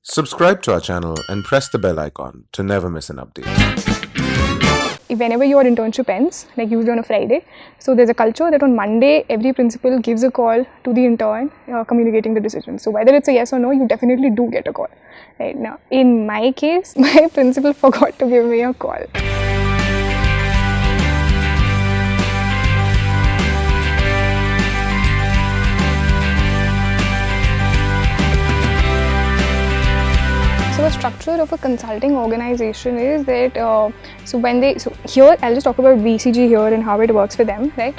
Subscribe to our channel and press the bell icon to never miss an update. Whenever your internship ends, like usually on a Friday, so there's a culture that on Monday, every principal gives a call to the intern communicating the decision. So whether it's a yes or no, you definitely do get a call. Right now, in my case, my principal forgot to give me a call. So the structure of a consulting organization is that so here I'll just talk about BCG here and how it works for them, right?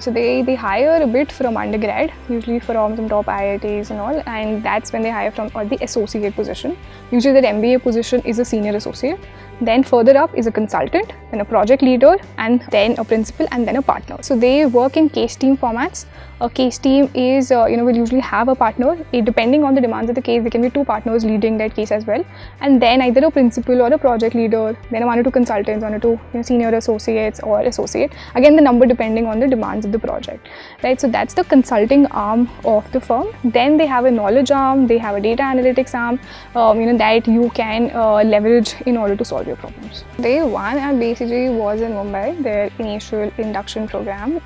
So they hire a bit from undergrad, usually from some top IITs and all, and that's when they hire from or the associate position. Usually that MBA position is a senior associate. Then further up is a consultant, then a project leader, and then a principal, and then a partner. So they work in case team formats. A case team is, will usually have a partner. Depending on the demands of the case, there can be two partners leading that case as well. And then either a principal or a project leader, then one or two consultants, one or two senior associates or associate. Again, the number depending on the demands of the project, right? So that's the consulting arm of the firm. Then they have a knowledge arm, they have a data analytics arm, that you can leverage in order to solve your problems. Day one at BCG was in Mumbai, their initial induction program.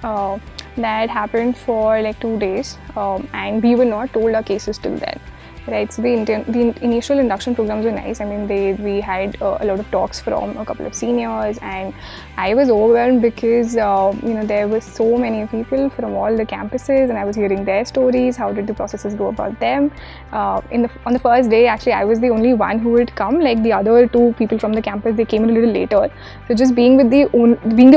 That happened for like 2 days, and we were not told our cases till then. Right, so the initial induction programs were nice. I mean, we had a lot of talks from a couple of seniors, and I was overwhelmed because there were so many people from all the campuses, and I was hearing their stories. How did the processes go about them? On the first day, actually, I was the only one who had come. Like the other two people from the campus, they came a little later. So just being the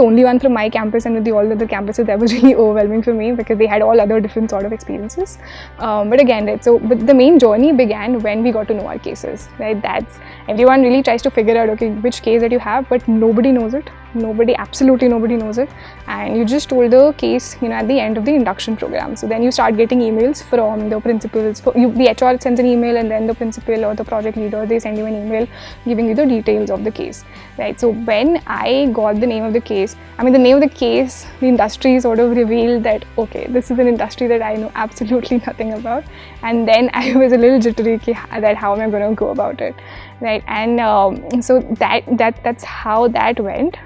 only one from my campus and with all the other campuses, that was really overwhelming for me because they had all other different sort of experiences. But again, right, but the main journey began when we got to know our cases, right? That's everyone really tries to figure out, okay, which case that you have, but nobody knows it. Absolutely nobody knows it. And you just told the case, at the end of the induction program. So then you start getting emails from the principals. The HR sends an email, and then the principal or the project leader, they send you an email giving you the details of the case, right? So when I got the name of the case, the name of the case, the industry sort of revealed that, okay, this is an industry that I know absolutely nothing about. And then I was a little jittery that how am I going to go about it, right? And so that's how that went.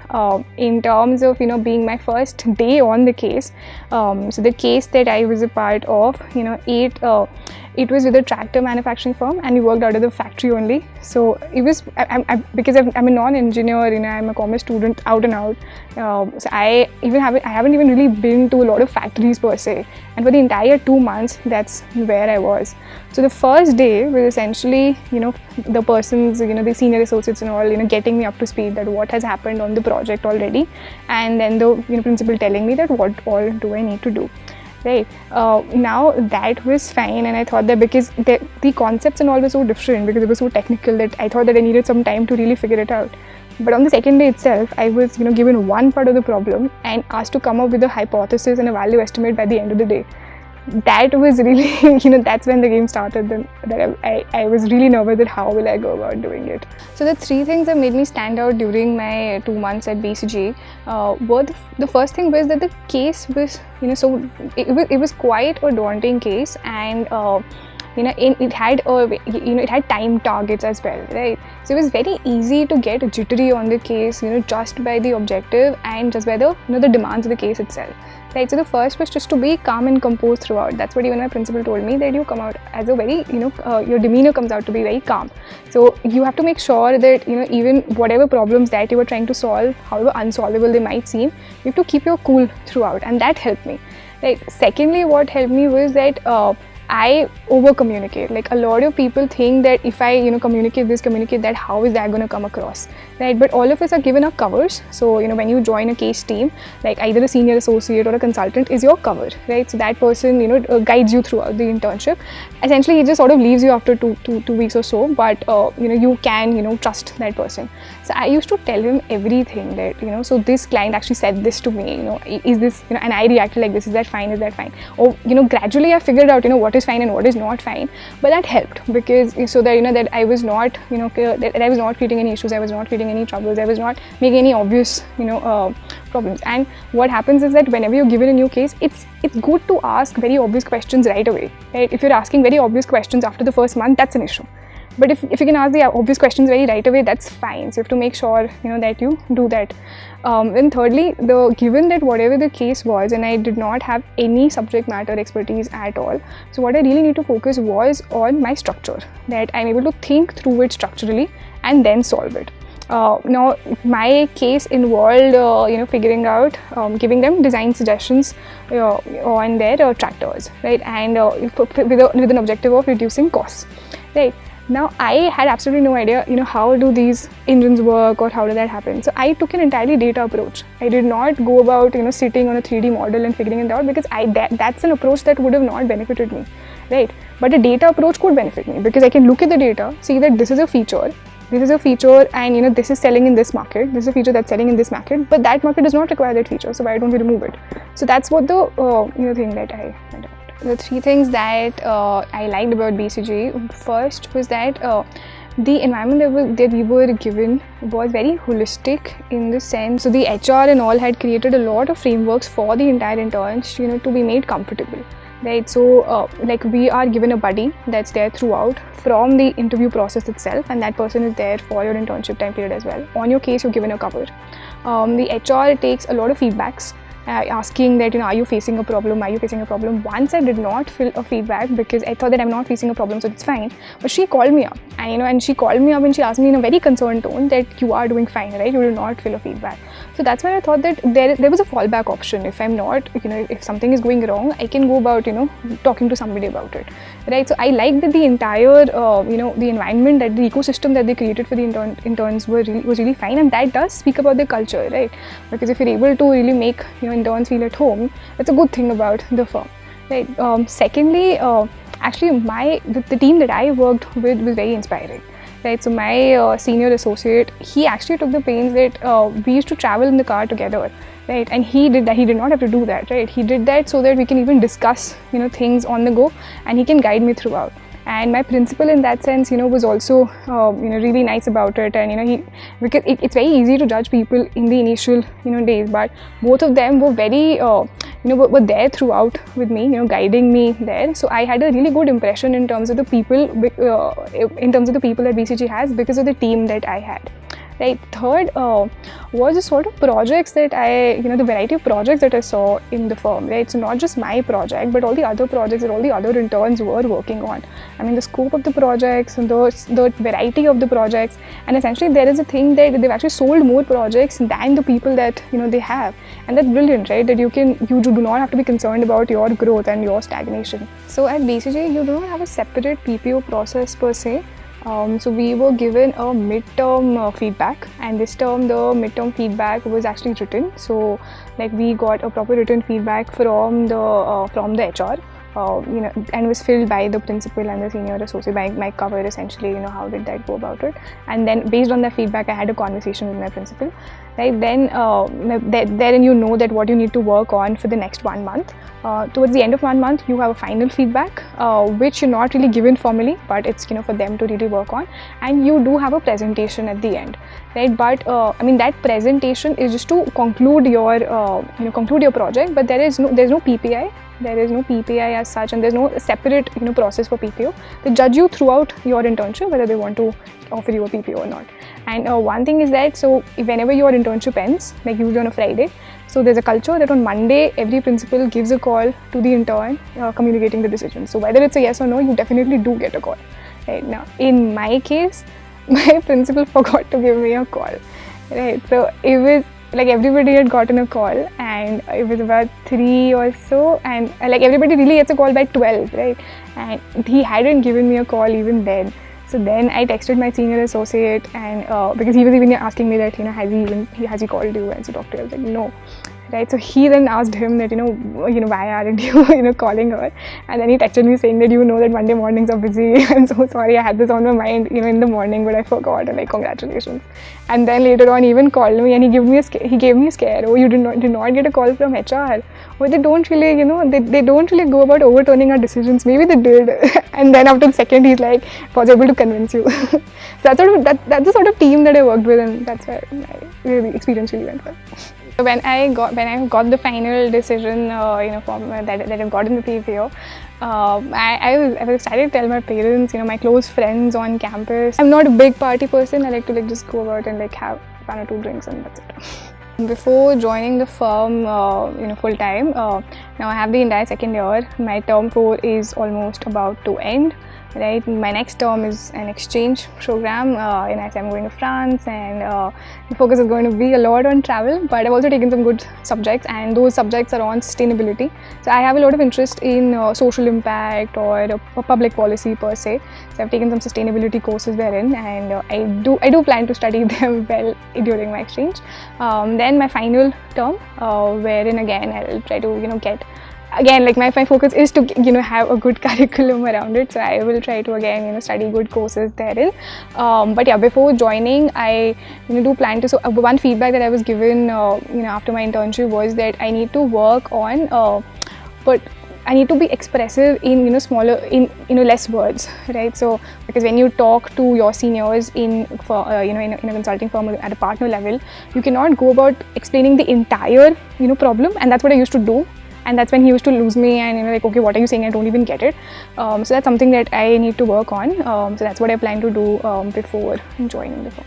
In terms of being my first day on the case, so the case that I was a part of, it was with a tractor manufacturing firm, and we worked out of the factory only. So it was because I'm a non-engineer, I'm a commerce student out and out. So I haven't even really been to a lot of factories per se. And for the entire 2 months, that's where I was. So the first day was essentially, the persons, the senior associates and all, getting me up to speed that what has happened on the project already, and then the principal telling me that what all do I need to do. Right, now that was fine, and I thought that because the concepts and all were so different, because it was so technical, that I thought that I needed some time to really figure it out. But on the second day itself, I was given one part of the problem and asked to come up with a hypothesis and a value estimate by the end of the day. That was really, that's when the game started. Then that I was really nervous that how will I go about doing it. So the three things that made me stand out during my 2 months at BCG were the first thing was that the case was, so it was quite a daunting case, and it had time targets as well, right? So it was very easy to get jittery on the case, just by the objective and just by the the demands of the case itself. Right, so the first was just to be calm and composed throughout. That's what even my principal told me, that you come out as a very, your demeanor comes out to be very calm. So you have to make sure that, even whatever problems that you are trying to solve, however unsolvable they might seem, you have to keep your cool throughout, and that helped me. Right. Secondly, what helped me was that I over communicate. Like a lot of people think that if I communicate that, how is that going to come across, right? But all of us are given our covers. So when you join a case team, like either a senior associate or a consultant is your cover, right? So that person guides you throughout the internship. Essentially, he just sort of leaves you after two weeks or so, but you can trust that person. So I used to tell him everything that so this client actually said this to me, is this and I reacted like this. Is that fine? Is that fine? Or gradually I figured out what is fine and what is not fine. But that helped because so that that I was not that I was not creating any issues. I was not creating any troubles. I was not making any obvious problems. And what happens is that whenever you're given a new case, it's good to ask very obvious questions right away. Right? If you're asking very obvious questions after the first month, that's an issue. But if you can ask the obvious questions very right away, that's fine. So you have to make sure, that you do that. And thirdly, given that whatever the case was, and I did not have any subject matter expertise at all, so what I really need to focus was on my structure, that I'm able to think through it structurally and then solve it. Now, my case involved, figuring out, giving them design suggestions on their tractors, right, and with an objective of reducing costs, right. Now, I had absolutely no idea, how do these engines work or how did that happen. So I took an entirely data approach. I did not go about, sitting on a 3D model and figuring it out, because that's an approach that would have not benefited me, right. But a data approach could benefit me, because I can look at the data, see that this is a feature, and this is selling in this market, this is a feature that's selling in this market, but that market does not require that feature, so why don't we remove it? So that's what the thing that I had. The three things that I liked about BCG, first was that the environment that we were given was very holistic in the sense, so the HR and all had created a lot of frameworks for the entire interns, to be made comfortable. Right, so like we are given a buddy that's there throughout from the interview process itself, and that person is there for your internship time period as well. On your case, you're given a cover. The HR takes a lot of feedbacks, asking that, are you facing a problem? Are you facing a problem? Once I did not fill a feedback because I thought that I'm not facing a problem, so it's fine. But she called me up, and she called me up and she asked me in a very concerned tone that you are doing fine, right? You did not fill a feedback. So that's why I thought that there was a fallback option. If I'm not, if something is going wrong, I can go about, talking to somebody about it, right? So I liked that the entire, the environment, that the ecosystem that they created for the interns was really fine, and that does speak about their culture, right? Because if you're able to really make, interns feel at home, that's a good thing about the firm, right? Secondly, actually, the team that I worked with was very inspiring. Right, so my senior associate, he actually took the pains that we used to travel in the car together, right? And he did that. He did not have to do that, right? He did that so that we can even discuss, things on the go, and he can guide me throughout. And my principal, in that sense, was also, really nice about it. And because it's very easy to judge people in the initial, days, but both of them were very, were there throughout with me, guiding me there. So I had a really good impression in terms of the people, that BCG has, because of the team that I had. Right. Third was the sort of projects that the variety of projects that I saw in the firm, right? So not just my project, but all the other projects that all the other interns were working on. I mean, the scope of the projects and the variety of the projects, and essentially there is a thing that they've actually sold more projects than the people that, they have. And that's brilliant, right? That you do not have to be concerned about your growth and your stagnation. So at BCG, you do not have a separate PPO process per se. So we were given a midterm feedback, and this term the midterm feedback was actually written. So like we got a proper written feedback from the HR, and was filled by the principal and the senior associate, by my cover essentially, how did that go about it. And then based on that feedback, I had a conversation with my principal, right? Then therein that what you need to work on for the next 1 month. Towards the end of 1 month, you have a final feedback, which you're not really given formally, but it's for them to really work on, and you do have a presentation at the end, right? But that presentation is just to conclude your project, but there's no PPI. There is no PPI as such, and there's no separate process for PPO. They judge you throughout your internship whether they want to offer you a PPO or not. And one thing is that, so whenever your internship ends, like usually on a Friday, so there's a culture that on Monday every principal gives a call to the intern, communicating the decision. So whether it's a yes or no, you definitely do get a call. Right now, in my case, my principal forgot to give me a call. Right, so it was like everybody had gotten a call, and it was about 3 or so, and like everybody really gets a call by 12, right? And he hadn't given me a call even then. So then I texted my senior associate, and because he was even asking me that, has he called you? And so talked to you. I was like, no. Right, so he then asked him that, why aren't you, calling her? And then he texted me saying that, that Monday mornings are busy. I'm so sorry, I had this on my mind, in the morning, but I forgot. And like, congratulations. And then later on, he even called me, and he gave me a scare. Oh, you did not get a call from HR. Oh, they don't really, they don't really go about overturning our decisions. Maybe they did. And then after the second, he's like, was able to convince you. So that's the sort of team that I worked with, and that's where my experience really went well. When I got the final decision, that I've gotten the PPO, I was excited to tell my parents, my close friends on campus. I'm not a big party person. I like to just go about and have 1 or 2 drinks and that's it. Before joining the firm, full time, now I have the entire second year. My term 4 is almost about to end. Right, my next term is an exchange program. I'm going to France, and the focus is going to be a lot on travel. But I've also taken some good subjects, and those subjects are on sustainability. So I have a lot of interest in social impact or public policy per se. So I've taken some sustainability courses therein, and I do plan to study them well during my exchange. Then my final term, wherein again I'll try to get. Again, my focus is to have a good curriculum around it, so I will try to again study good courses therein. But yeah, before joining, I do plan to. So one feedback that I was given after my internship was that I need to work on, but I need to be expressive in smaller, in less words, right? So because when you talk to your seniors in a consulting firm at a partner level, you cannot go about explaining the entire problem, and that's what I used to do. And that's when he used to lose me and okay, what are you saying? I don't even get it. So that's something that I need to work on. So that's what I plan to do before joining the firm.